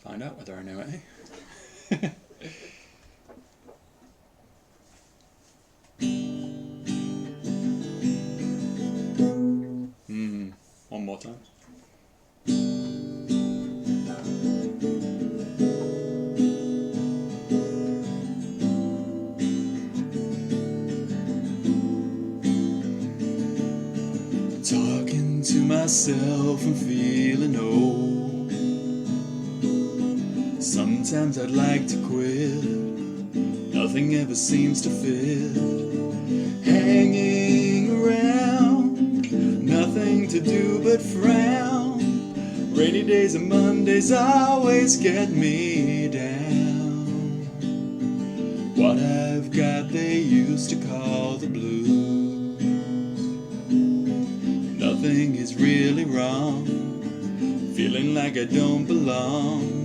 Find out whether I know it, eh? One more time. Talking to myself and feeling old. Sometimes I'd like to quit. Nothing ever seems to fit. Hanging around, nothing to do but frown. Rainy days and Mondays always get me down. What I've got they used to call the blues. Nothing is really wrong, feeling like I don't belong.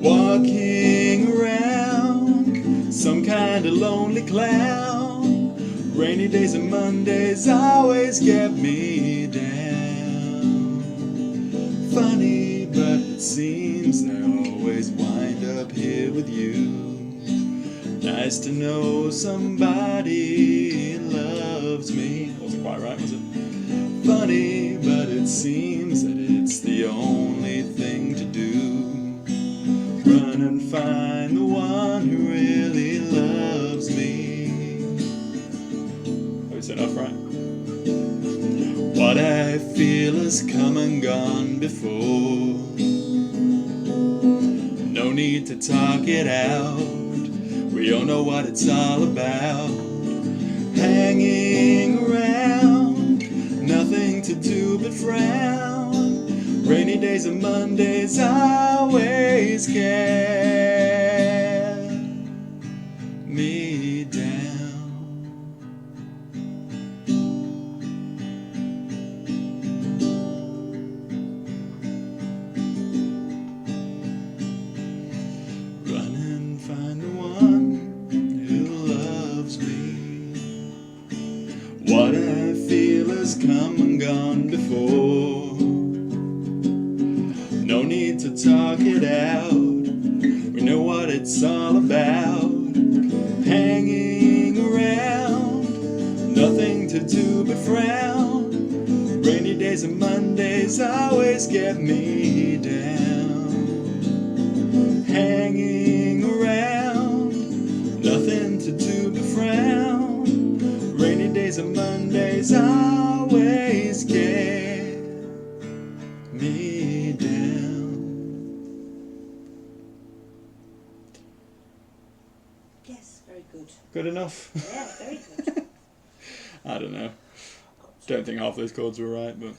Walking around, some kind of lonely clown. Rainy days and Mondays always get me down. Funny, but it seems I always wind up here with you. Nice to know somebody loves me. Wasn't quite right, was it? Funny, but it seems that it's the only thing to do. Run and find the one who really loves me. Oh, is enough, right? What I feel has come and gone before. No need to talk it out. We all know what it's all about. Hanging around, nothing to do but frown. Rainy days and Mondays always get me down. Run and find the one who loves me. What I feel has come and gone before. No need to talk it out. We know what it's all about. Hanging around, nothing to do but frown. Rainy days and Mondays always get me down. Hanging around, nothing to do but frown. Rainy days and Mondays always get me down. Yes, very good. Good enough? Yeah, very good. I don't know. Don't think half those chords were right, but...